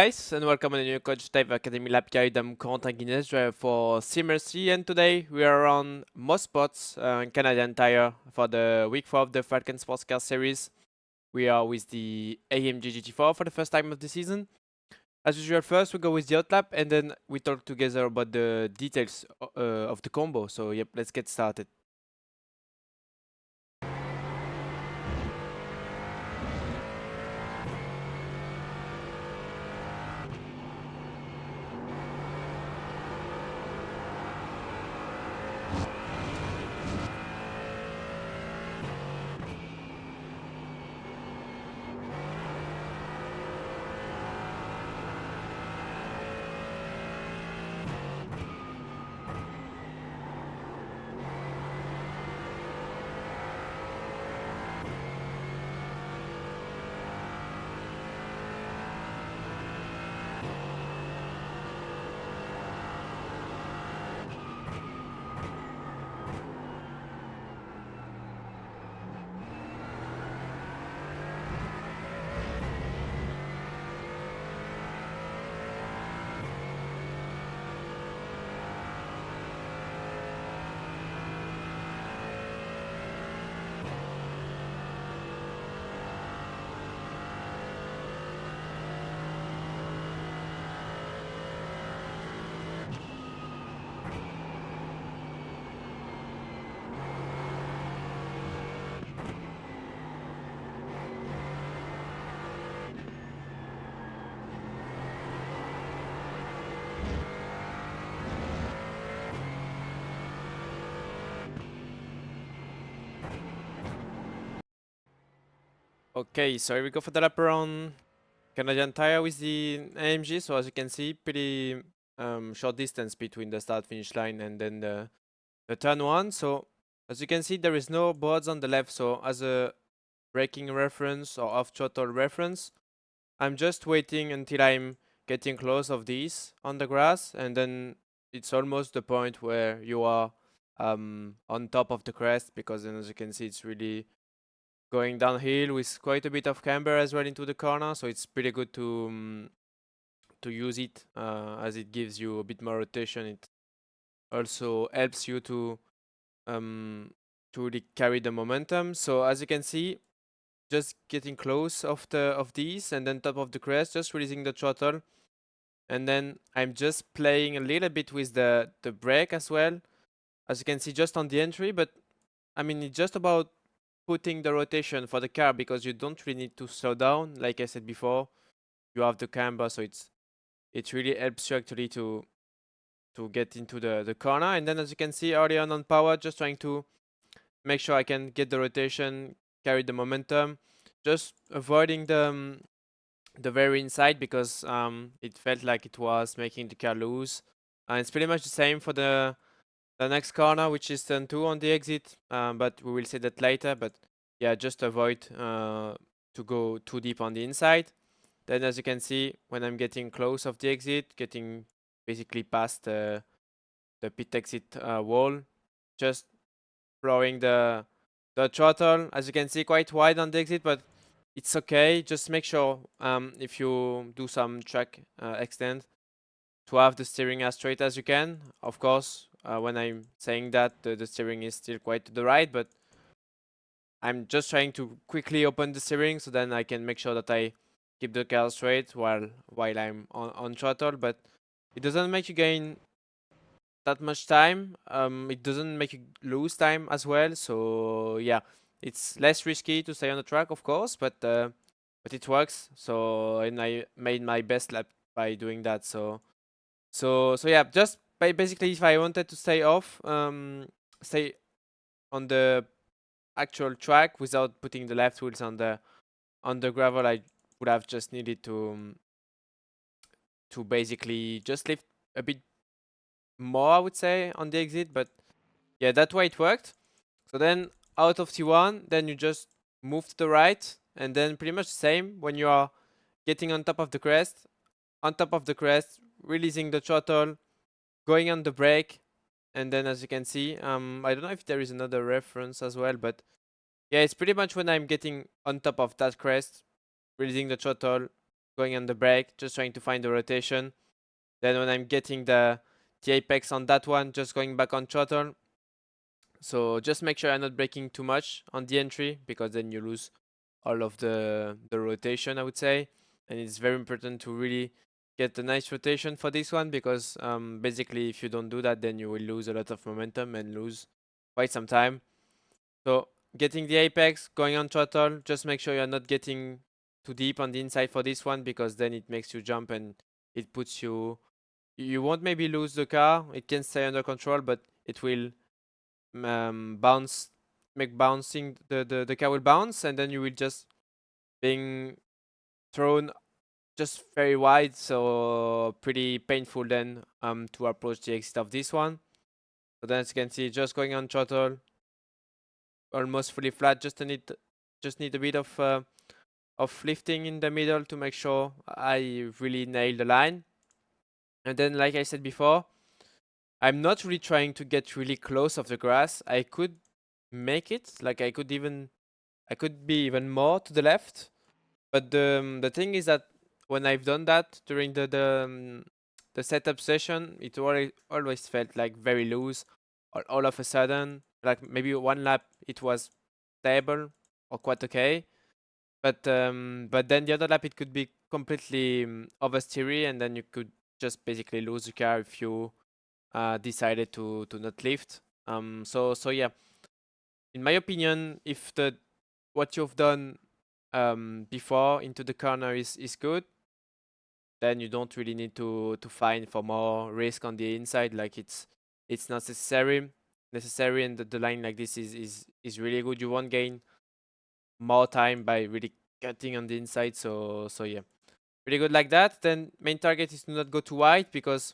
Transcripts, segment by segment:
guys, and welcome to the new Coach Dive Academy Lab Guide. I'm Corentin Guinez, driver for CMRC, and today we are on Mosport, Canadian Tire, for the week 4 of the Falcon Sports Car Series. We are with the AMG GT4 for the first time of the season. As usual, first we go with the hot lap, and then we talk together about the details of the combo. So yep, let's get started. Okay, so here we go for the lap around Canadian Tire with the AMG. So as you can see, pretty short distance between the start finish line and then the turn one. So as you can see, there is no boards on the left. So as a braking reference or off throttle reference, I'm just waiting until I'm getting close of these on the grass, and then it's almost the point where you are on top of the crest, because then as you can see, it's really going downhill with quite a bit of camber as well into the corner. So it's pretty good to use it as it gives you a bit more rotation. It also helps you to really carry the momentum. So as you can see, just getting close of these, and then top of the crest, just releasing the throttle, and then I'm just playing a little bit with the brake as well, as you can see just on the entry. But I mean, it's just about putting the rotation for the car, because you don't really need to slow down. Like I said before, you have the camber, so it really helps you actually to get into the corner. And then as you can see early on power, just trying to make sure I can get the rotation, carry the momentum, just avoiding the very inside, because it felt like it was making the car lose. And it's pretty much the same for the next corner, which is turn 2 on the exit, but we will see that later. But yeah, just avoid to go too deep on the inside. Then as you can see, when I'm getting close of the exit, getting basically past the pit exit wall, just throwing the throttle, as you can see, quite wide on the exit, but it's okay. Just make sure if you do some track extend, to have the steering as straight as you can. Of course, when I'm saying that, the steering is still quite to the right, but I'm just trying to quickly open the steering so then I can make sure that I keep the car straight while I'm on throttle. But it doesn't make you gain that much time. It doesn't make you lose time as well. So yeah, it's less risky to stay on the track, of course, but it works. So, and I made my best lap by doing that. So yeah, just basically, if I wanted to stay off, stay on the actual track without putting the left wheels on the gravel, I would have just needed to basically just lift a bit more, I would say, on the exit. But yeah, that way it worked. So then out of T1, then you just move to the right, and then pretty much the same when you are getting on top of the crest, releasing the throttle, going on the brake, and then as you can see, I don't know if there is another reference as well, but yeah, it's pretty much when I'm getting on top of that crest, releasing the throttle, going on the brake, just trying to find the rotation. Then when I'm getting the apex on that one, just going back on throttle. So just make sure I'm not braking too much on the entry, because then you lose all of the rotation, I would say. And it's very important to really get a nice rotation for this one, because basically if you don't do that, then you will lose a lot of momentum and lose quite some time. So getting the apex, going on throttle, just make sure you're not getting too deep on the inside for this one, because then it makes you jump and it puts you, you won't maybe lose the car, it can stay under control, but it will bounce, make bouncing, the car will bounce, and then you will just being thrown just very wide, so pretty painful then to approach the exit of this one. So then as you can see, just going on throttle, almost fully flat, just need a bit of lifting in the middle to make sure I really nail the line. And then like I said before, I'm not really trying to get really close of the grass. I could make it, like I could be even more to the left. But the thing is that when I've done that during the setup session, it always felt like very loose. All of a sudden, like maybe one lap it was stable or quite okay, but then the other lap it could be completely oversteery, and then you could just basically lose the car if you decided to not lift. So yeah, in my opinion, if the what you've done before into the corner is good, then you don't really need to find for more risk on the inside. Like it's not necessary, and the line like this is really good. You won't gain more time by really cutting on the inside. So yeah, really good like that. Then main target is to not go too wide, because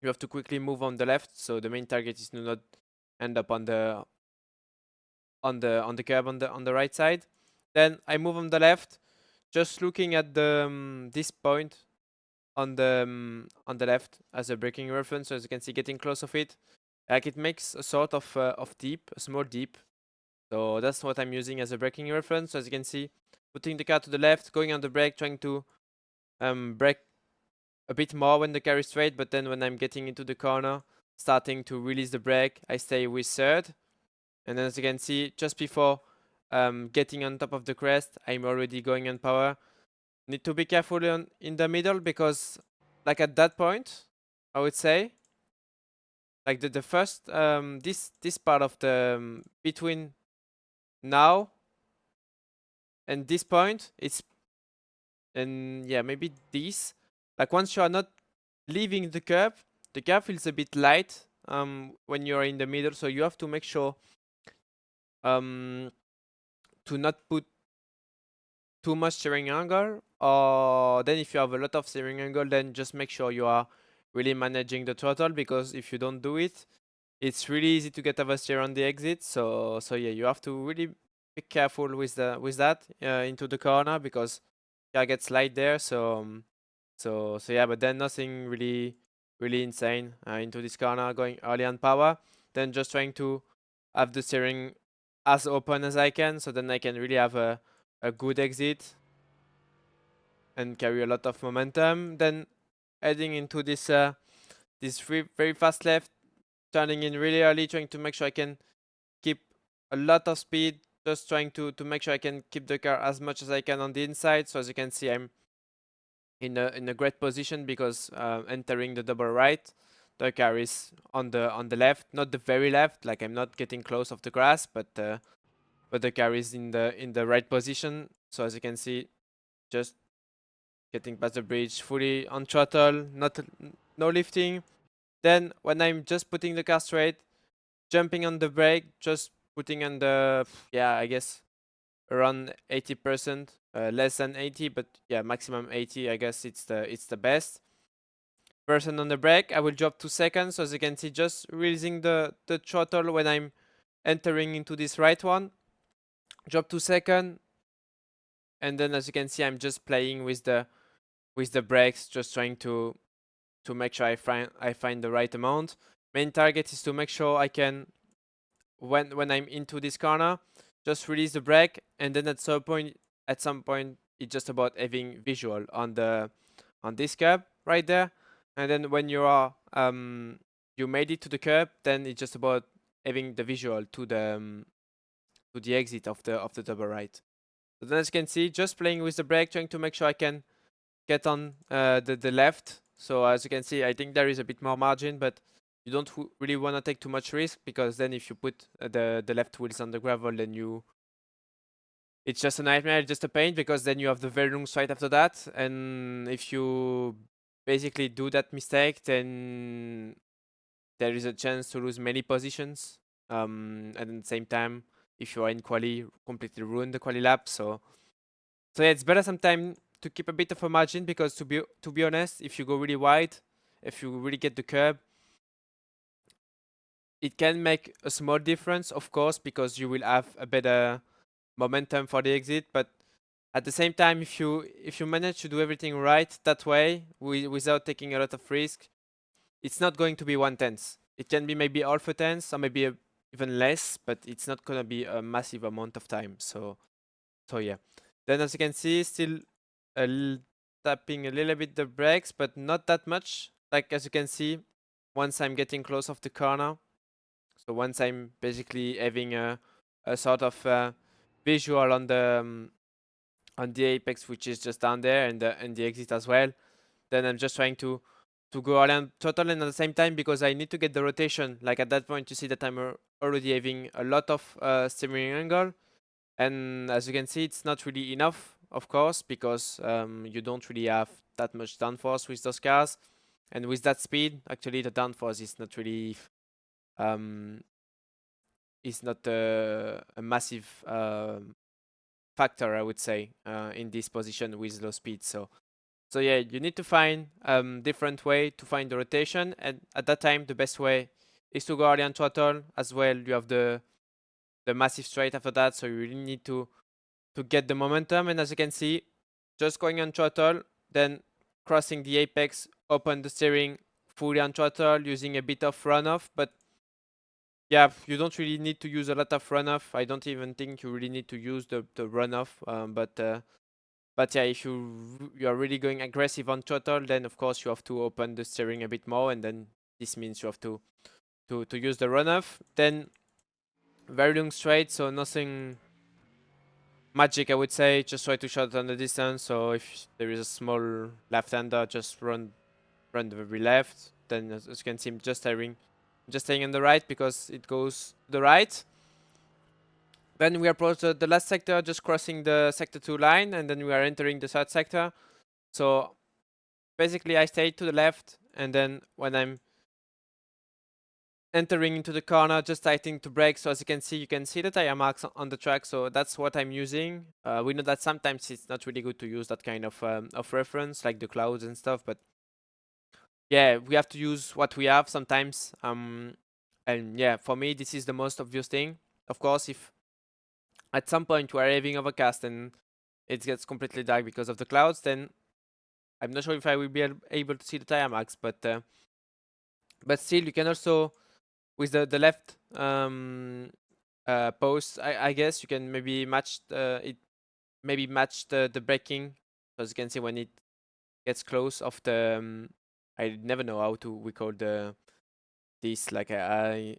you have to quickly move on the left. So the main target is to not end up on the curb on the right side. Then I move on the left, just looking at this point on the left as a braking reference. So as you can see, getting close of it, like it makes a sort of deep, a small deep. So that's what I'm using as a braking reference. So as you can see, putting the car to the left, going on the brake, trying to brake a bit more when the car is straight, but then when I'm getting into the corner, starting to release the brake, I stay with third. And then as you can see, just before getting on top of the crest, I'm already going on power. Need to be careful in the middle, because like at that point, I would say, like the first this part of the between now and this point, it's, and yeah, maybe this, like once you are not leaving the curve feels a bit light when you're in the middle, so you have to make sure um to not put too much steering angle, or then if you have a lot of steering angle, then just make sure you are really managing the throttle, because if you don't do it, it's really easy to get oversteer on the exit. So yeah, you have to really be careful with that into the corner, because car gets light there. So yeah, but then nothing really insane into this corner, going early on power, then just trying to have the steering as open as I can, so then I can really have a good exit and carry a lot of momentum. Then heading into this very fast left, turning in really early, trying to make sure I can keep a lot of speed, just trying to make sure I can keep the car as much as I can on the inside. So as you can see, I'm in a great position, because entering the double right, the car is on the left, not the very left, like I'm not getting close of the grass, but the car is in the right position. So as you can see, just getting past the bridge fully on throttle, no lifting. Then when I'm just putting the car straight, jumping on the brake, just putting on the, yeah, I guess around 80%, less than 80, but yeah, maximum 80. I guess it's the best person on the brake. I will drop 2 seconds. So as you can see, just releasing the throttle when I'm entering into this right one. Drop 2 seconds, and then as you can see, I'm just playing with the brakes, just trying to make sure I find the right amount. Main target is to make sure I can, when I'm into this corner, just release the brake, and then at some point it's just about having visual on this curb right there. And then when you are you made it to the curb, then it's just about having the visual to the exit of the double right. So then as you can see, just playing with the brake, trying to make sure I can get on the left. So as you can see, I think there is a bit more margin, but you don't really want to take too much risk, because then if you put the left wheels on the gravel, then it's just a nightmare, just a pain, because then you have the very long straight after that. And if you basically do that mistake, then there is a chance to lose many positions. And at the same time, if you are in quali, completely ruin the quali lap. So yeah, it's better sometimes to keep a bit of a margin, because to be honest, if you go really wide, if you really get the curb, it can make a small difference, of course, because you will have a better momentum for the exit. But at the same time, if you manage to do everything right that way, without taking a lot of risk, it's not going to be 1/10. It can be maybe half a tenth, or maybe even less, but it's not gonna be a massive amount of time. So yeah. Then as you can see, still tapping a little bit the brakes, but not that much. Like as you can see, once I'm getting close off the corner, so once I'm basically having a sort of visual on the apex, which is just down there, and the exit as well, then I'm just trying to go around total, and at the same time, because I need to get the rotation. Like at that point, you see that I'm already having a lot of steering angle, and as you can see, it's not really enough, of course, because you don't really have that much downforce with those cars. And with that speed, actually, the downforce is not really um, is not a massive factor, I would say, in this position with low speed. So yeah, you need to find different way to find the rotation, and at that time, the best way is to go early on throttle as well. You have the massive straight after that, so you really need to get the momentum. And as you can see, just going on throttle, then crossing the apex, open the steering, fully on throttle, using a bit of runoff. But yeah, you don't really need to use a lot of runoff. I don't even think you really need to use the runoff. But yeah, if you are really going aggressive on throttle, then of course you have to open the steering a bit more, and then this means you have to use the runoff. Then very long straight, so nothing magic, I would say. Just try to shot on the distance. So if there is a small left-hander, just run the very left. Then as you can see, I'm just staying on the right, because it goes to the right. Then we approach the last sector, just crossing the sector 2 line, and then we are entering the third sector. So basically, I stay to the left, and then when I'm entering into the corner, just tightening to brake. So as you can see the tire marks on the track. So that's what I'm using. We know that sometimes it's not really good to use that kind of reference, like the clouds and stuff. But yeah, we have to use what we have sometimes. And yeah, for me, this is the most obvious thing. Of course, if at some point we are having overcast and it gets completely dark because of the clouds, then I'm not sure if I will be able to see the tire marks. But still, you can also, with the left post, I guess you can maybe match the braking. As you can see, when it gets close of the I never know how to we call this, like a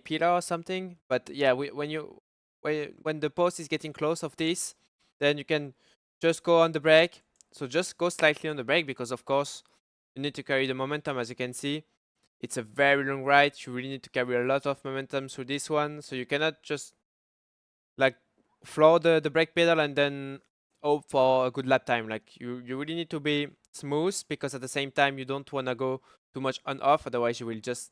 pillar or something. But yeah, when the post is getting close of this, then you can just go on the brake. So just go slightly on the brake, because of course you need to carry the momentum. As you can see, it's a very long ride. You really need to carry a lot of momentum through this one. So you cannot just like floor the brake pedal and then hope for a good lap time. Like you really need to be smooth, because at the same time you don't want to go too much on off. Otherwise you will just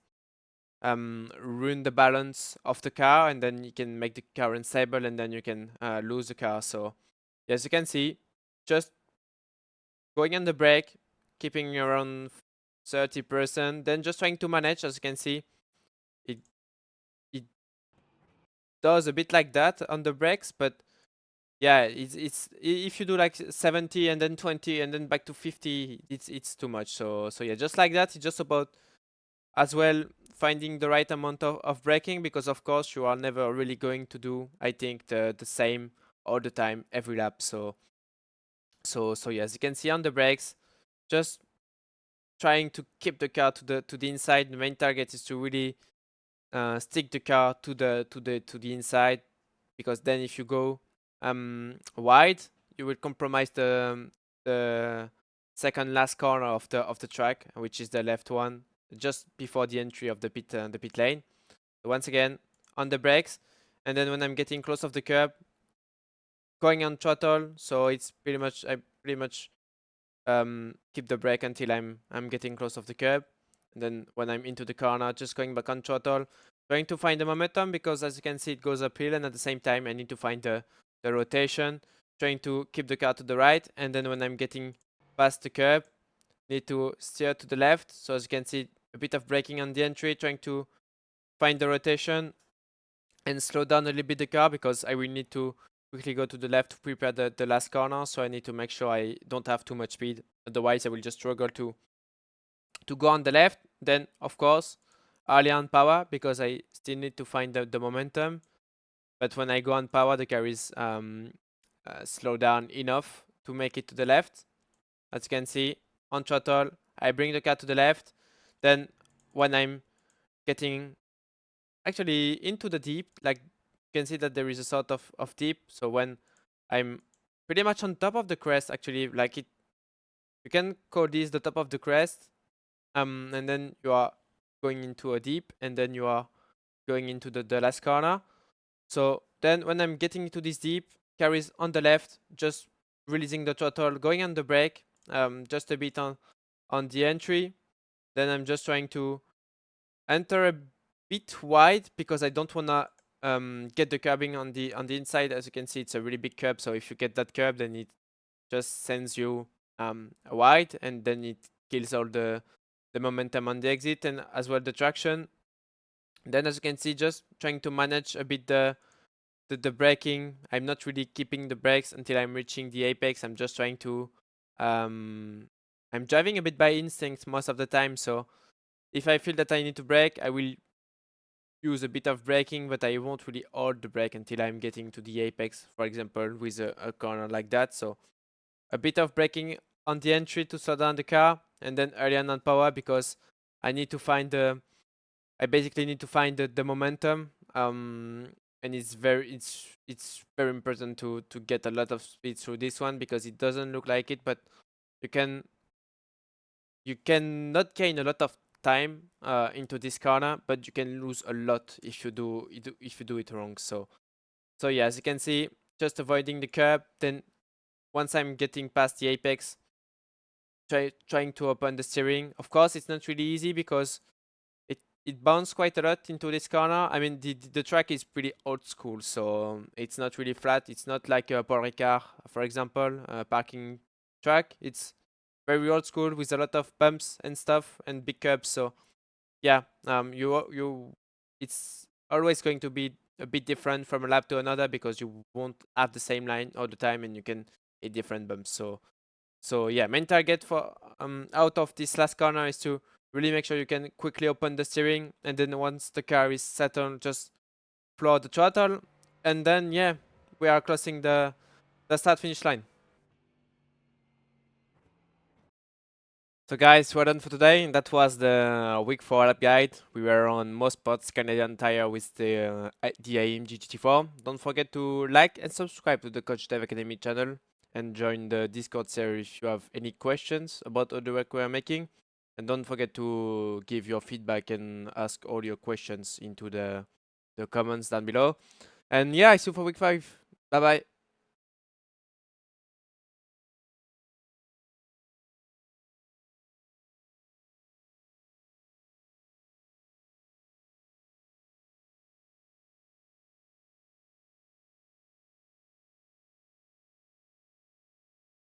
ruin the balance of the car, and then you can make the car unstable, and then you can lose the car. So as you can see, just going on the brake, keeping around 30%, then just trying to manage. As you can see, it it does a bit like that on the brakes, but yeah, it's if you do like 70 and then 20 and then back to 50, it's too much. So yeah, just like that. It's just about as well finding the right amount of braking, because of course you are never really going to do, I think, the same all the time every lap. So So yeah, as you can see on the brakes, just trying to keep the car to the inside. The main target is to really stick the car to the inside, because then if you go wide, you will compromise the second last corner of the track, which is the left one, just before the entry of the pit lane. So once again on the brakes, and then when I'm getting close of the curb, going on throttle. So it's pretty much I pretty much keep the brake until I'm getting close of the curb, and then when I'm into the corner, just going back on throttle, trying to find the momentum, because as you can see it goes uphill, and at the same time I need to find the rotation, trying to keep the car to the right, and then when I'm getting past the curb, need to steer to the left. So as you can see, a bit of braking on the entry, trying to find the rotation and slow down a little bit the car, because I will need to quickly go to the left to prepare the last corner. So I need to make sure I don't have too much speed, otherwise I will just struggle to go on the left. Then of course early on power, because I still need to find the momentum, but when I go on power, the car is slow down enough to make it to the left. As you can see on throttle, I bring the car to the left. Then when I'm getting actually into the deep, like you can see that there is a sort of deep. So when I'm pretty much on top of the crest, actually, like it, you can call this the top of the crest, and then you are going into a deep, and then you are going into the last corner. So then when I'm getting into this deep, carries on the left, just releasing the throttle, going on the brake, just a bit on the entry. Then I'm just trying to enter a bit wide, because I don't wanna get the curbing on the inside. As you can see, it's a really big curb, so if you get that curb, then it just sends you wide, and then it kills all the momentum on the exit, and as well the traction. Then as you can see, just trying to manage a bit the braking. I'm not really keeping the brakes until I'm reaching the apex. I'm just trying to I'm driving a bit by instinct most of the time, so if I feel that I need to brake, I will use a bit of braking, but I won't really hold the brake until I'm getting to the apex, for example, with a corner like that. So a bit of braking on the entry to slow down the car, and then early on power, because I need to find I basically need to find the momentum. And it's very important to get a lot of speed through this one, because it doesn't look like it, but you can you cannot gain a lot of time into this corner, but you can lose a lot if you do it wrong. So yeah, as you can see, just avoiding the curb. Then once I'm getting past the apex, trying to open the steering. Of course, it's not really easy, because it bounced quite a lot into this corner. I mean, the track is pretty old school, so it's not really flat. It's not like a Paul Ricard, for example, a parking track. It's very old school with a lot of bumps and stuff and big curbs. So yeah, it's always going to be a bit different from a lap to another, because you won't have the same line all the time, and you can hit different bumps. So yeah, main target for out of this last corner is to really make sure you can quickly open the steering, and then once the car is settled, just floor the throttle, and then yeah, we are crossing the start finish line. So guys, well done for today. That was the week 4 lap guide. We were on Mosport's Canadian tire with the AMG GT4. Don't forget to like and subscribe to the Coach Dev Academy channel, and join the Discord server if you have any questions about all the work we are making. And don't forget to give your feedback and ask all your questions into the comments down below. And yeah, I see you for week 5. Bye bye.